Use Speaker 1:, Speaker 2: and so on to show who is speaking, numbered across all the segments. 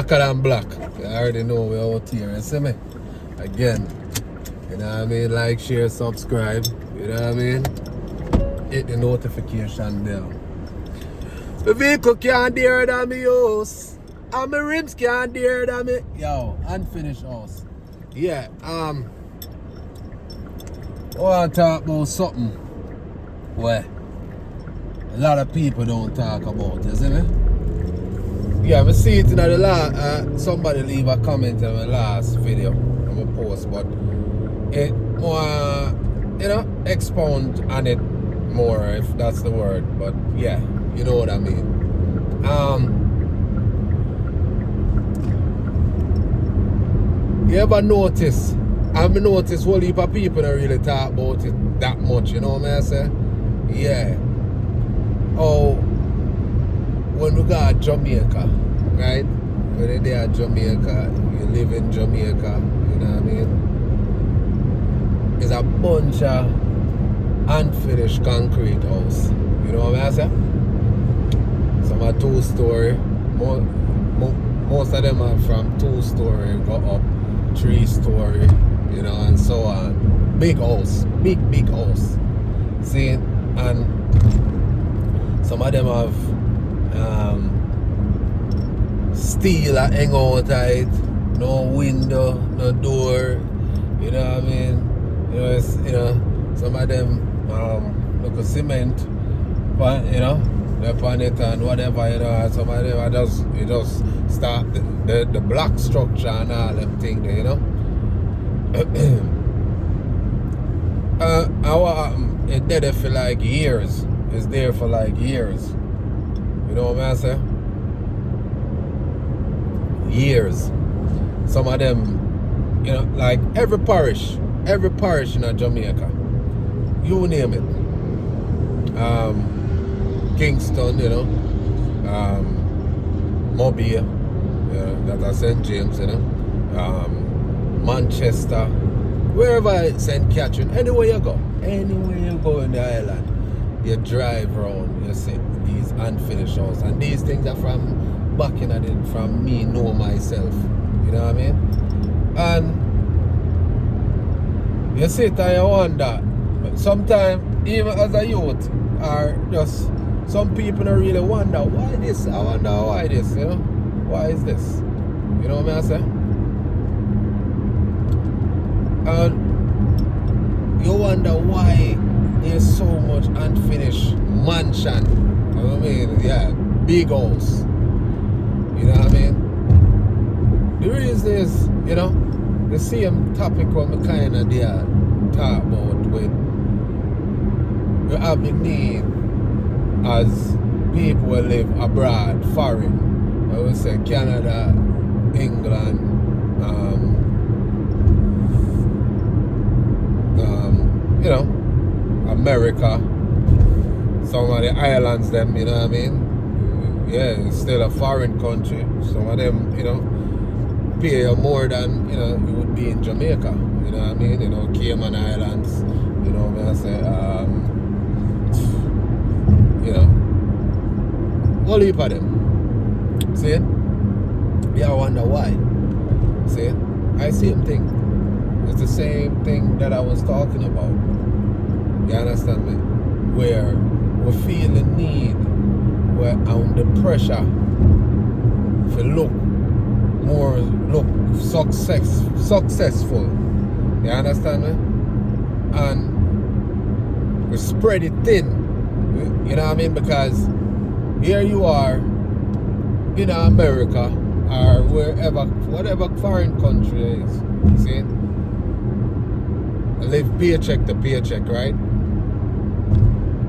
Speaker 1: Blacker than black. You already know we're out here, you see me? Again. You know what I mean? Like, share, subscribe. You know what I mean? Hit the notification bell. The vehicle can't dare than me house. And my rims can't dare than me. Yo, unfinished house. Yeah, I want to talk about something where a lot of people don't talk about, you see me? Yeah, I see it in the last, somebody leave a comment in my last video, on my post, but it more, you know, expound on it more, if that's the word, but yeah, you know what I mean. You ever notice, I've noticed whole heap of people don't really talk about it that much, you know what I say? Yeah. Oh, when we go to Jamaica, right? When you're there at Jamaica, you live in Jamaica, you know what I mean? It's a bunch of unfinished concrete house. You know what I say? Some are 2-story. Most of them are from 2-story, go up 3-story, you know, and so on. Big house, big house. See, and some of them have steel that hang out tight, no window, no door. You know what I mean? You know, it's, you know, some of them look at cement, but you know, they upon it and whatever, you know. And some of them are just start the block structure and all them things, you know. It did it for like years. It's there for like years. You know what I'm saying? Years. Some of them, you know, like every parish in Jamaica, you name it. Kingston, you know, Mobile, that's St. James, you know, Manchester, wherever St. Catherine, anywhere you go in the island, you drive around, you see these unfinished houses, and these things are from back in the day, from me know myself, you know what I mean? And you sit and you wonder, sometimes even as a youth, or just some people don't really wonder why this. I wonder why this, you know? Why is this? You know what I say? And you wonder why there's so much unfinished mansion. You know what I mean? Yeah, big house. You know what I mean? The reason is, you know, the same topic what we kind of there talk about with we have the need as people who live abroad, foreign. I would say Canada, England, you know, America, some of the islands them, you know what I mean? Yeah, it's still a foreign country. Some of them, you know, pay more than, you know, you would be in Jamaica. You know what I mean? You know, Cayman Islands, you know what I say, you know, all heap of them. See? Yeah, I wonder why. See? I same thing. It's the same thing that I was talking about. You understand me? Where we feel the need, we're under pressure to look successful. You understand me? And we spread it thin. You know what I mean? Because here you are in America or wherever, whatever foreign country it is. See? Live paycheck to paycheck, right?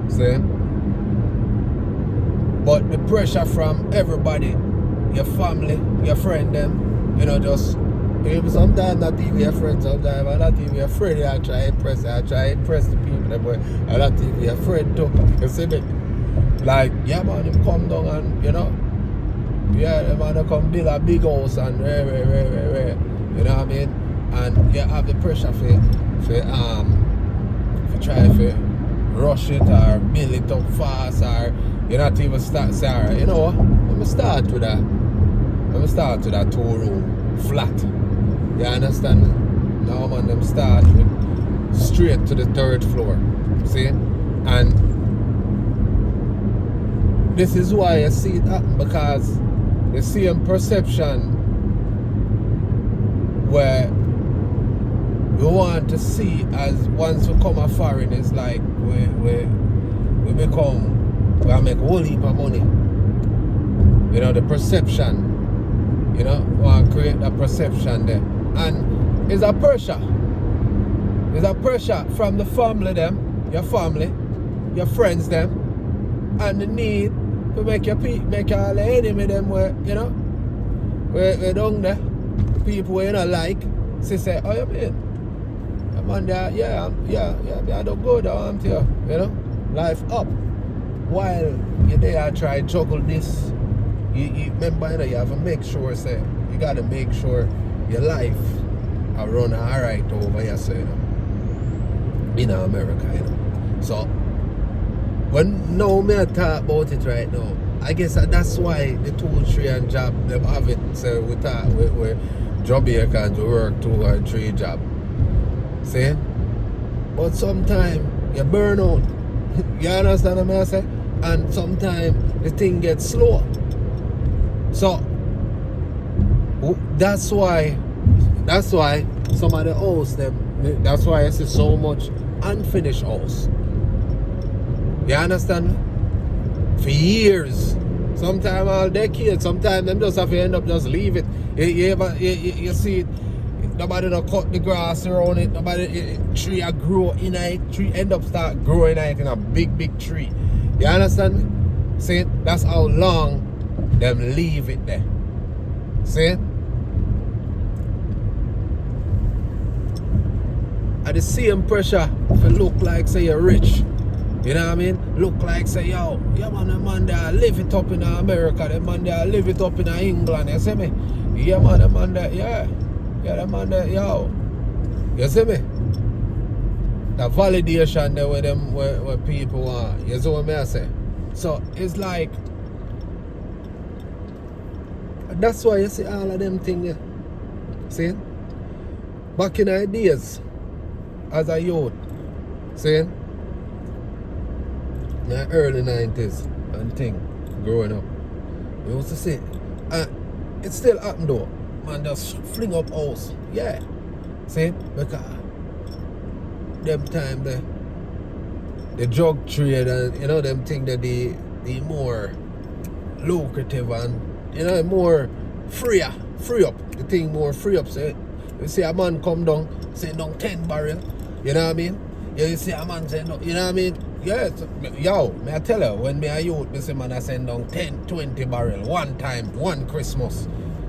Speaker 1: See? But the pressure from everybody, your family, your friend them, you know, just sometimes not even your friends, sometimes I'm not even afraid. I try to impress the people, but I'm not even afraid to. You see me? Like, yeah man, him come down and, you know, yeah, the man come build a big house and you know what I mean? And you have the pressure for try to rush it or build it up fast, or you not even start, sorry, you know what? Let me start with that. Them start with a 2-room flat. You understand me? Now man, them start with straight to the 3rd floor. See? And this is why you see it happen, because the same perception where we want to see as once we come a foreign is like we become, we make a whole heap of money. You know, the perception, you know, we want to create that perception there. And it's a pressure. It's a pressure from the family them, your family, your friends them, and the need to make your all the enemy them where, you know, we're down there. People we don't like, say, oh you mean? Man, yeah, I don't go down to you, you know, life up. While you're there, try to juggle this. You remember, you know, you have to make sure, say, you got to make sure your life will run alright over here, so, you know, in America, you know. So, when now me talk about it right now, I guess that's why the 2, 3 and job, them have it, so we talk, we Jamaicans, we work 2 or 3 jobs. See? But sometimes you burn out. You understand what I say? And sometimes the thing gets slow. So that's why some of the house them, that's why I see so much unfinished house. You understand me? For years. Sometimes all decades, sometimes them just have to end up just leave it. You see it. Nobody don't cut the grass around it. Nobody tree grow in it. Tree end up start growing in a big tree. You understand me? See, that's how long them leave it there. See? At the same pressure if you look like say you're rich. You know what I mean? Look like say yo, yeah man, the man there live it up in America, the man there live it up in England, you see me? Yeah man, the man there, yeah. Yeah, the man there, yo. You see me? The validation there with them where people are. You see what I say? So it's like, that's why you see all of them things there. See? Back in the days, as a youth, see? In the early 90s and thing, growing up. We used to see, it still happen though. Man just fling up house. Yeah. See? Because them time the drug trade and you know them thing that the more lucrative and you know more free up. The thing more free up. So you see a man come down, send down 10 barrel. You know what I mean? You see a man send down, you know what I mean? Yes, yo, may I tell you, when me a youth, me see man I send down 10, 20 barrel one time, one Christmas.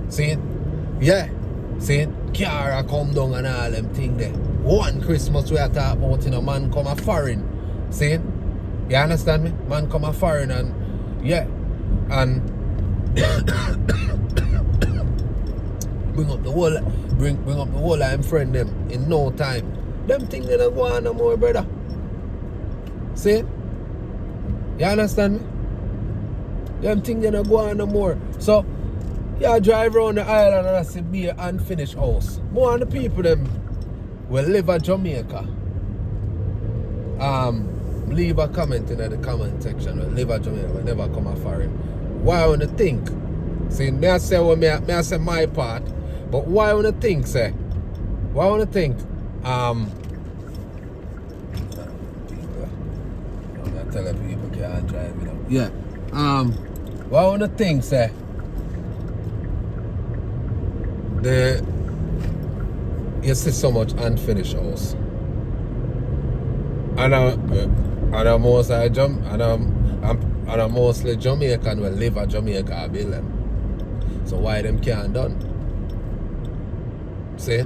Speaker 1: See? Yeah, see, car come down and all them thing there. One Christmas we are talking about, you know, man come a foreign. See? You understand me? Man come a foreign and yeah. And bring up the whole of them friend them in no time. Them things they don't go on no more, brother. See? You understand me? Them things they don't go on no more. So yeah, drive around the island and I see be an unfinished house. More of the people them will live at Jamaica. Leave a comment in the comment section. Will live at Jamaica, will never come a foreign. Why wanna think? See, me I say what me I say my part, but why wanna think, say? Why wanna think? I tell people can't drive it up. Yeah. Why wanna think, say? You see so much unfinished house, and I'm mostly mostly Jamaican will live at Jamaica build them. So why them can't done? See?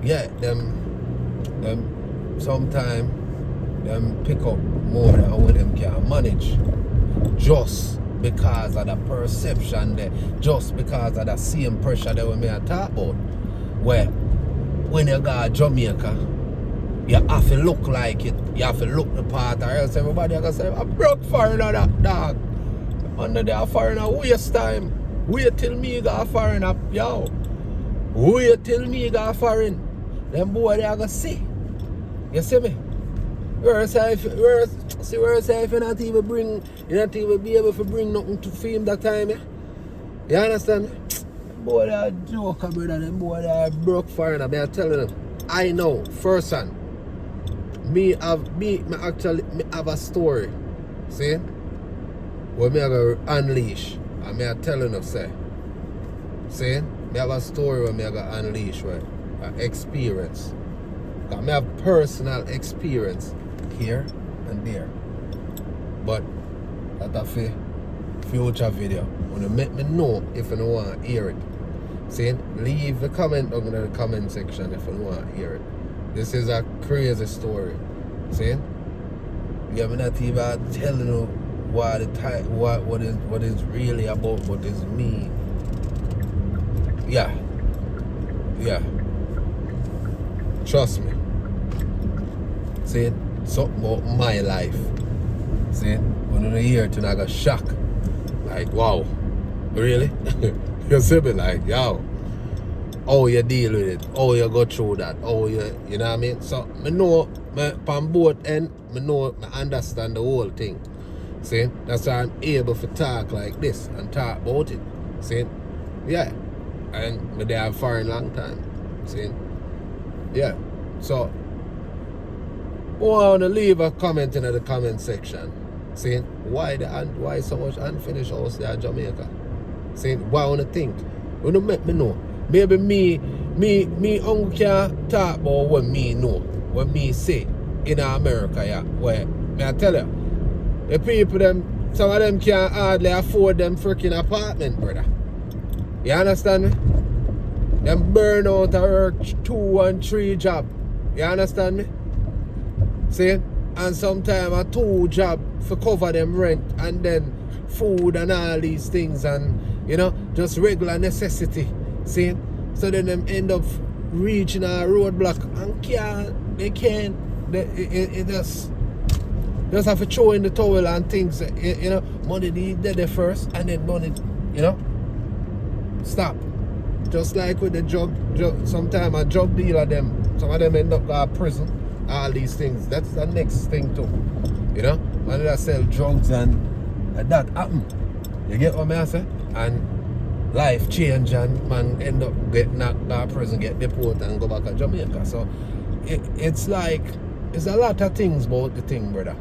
Speaker 1: Yeah, them sometime them pick up more than what them can manage, just because of the perception there, just because of the same pressure that we may talk about. Where when you go to Jamaica, you have to look like it, you have to look the part, or else everybody gonna say, I broke foreigner that dog. Under there foreigner waste time. Wait till me go foreign up, yo. Wait till me go foreign. Them boy they are gonna see. You see me? Where say if you not even bring, you not even be able to bring nothing to film that time, yeah? You understand me? Boy they are joker, brother. Them boy they are broke foreigner. Me are telling them. I know, first hand. Me have a story. See? Where me have to unleash. And me are telling you, say. See? Me have a story where me have to unleash, right? An experience. Because me have personal experience here and there. But that's a future video. When you make me know if you don't want to hear it. See? Leave a comment down in the comment section if you don't want to hear it. This is a crazy story. See? Yeah, I'm not even telling you what is really about, what is me. Yeah. Trust me. See? Something about my life. See? When you hear it, I got shock. Like, wow. Really? You see me like, yo. How you deal with it, how you go through that, how you know what I mean? So, I know, from both ends, I know, I understand the whole thing. See? That's why I'm able to talk like this and talk about it. See? Yeah. And me there for a long time. See? Yeah. So, I want to leave a comment in the comment section. See? Why so much unfinished house there in Jamaica? See? Why I want to think? You don't make me know. Maybe me uncle can talk about what me know, what me say in America, yeah. Where may I tell you, the people them, some of them can't hardly afford them freaking apartment, brother. You understand me? Them burn out a work 2 and 3 job. You understand me? See? And sometimes a 2 job for cover them rent and then food and all these things and you know, just regular necessity. See? So then them end up reaching a roadblock and they can't. It just have to throw in the towel and things. You know, money dead there first and then money, you know, stop. Just like with the drug sometimes a drug dealer some of them end up going to prison. All these things. That's the next thing too. You know? When they sell drugs and that happen. You get what I say? And life change and man end up get knocked out of prison, get deported and go back to Jamaica. So it's like it's a lot of things about the thing, brother.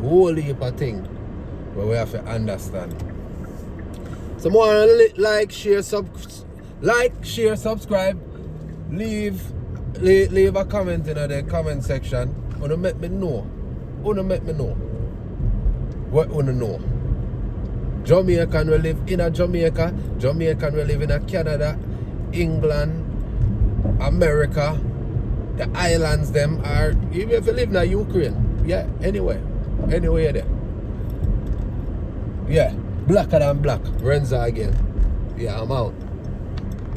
Speaker 1: Whole heap of things but we have to understand. So more like, share, subscribe, leave a comment in the comment section. Wanna make me know. What wanna know? Jamaican will live in Jamaica. Jamaican will live in Canada, England, America, the islands them are, even if you live in Ukraine, yeah, anywhere there. Yeah, blacker than black. Renza again. Yeah, I'm out.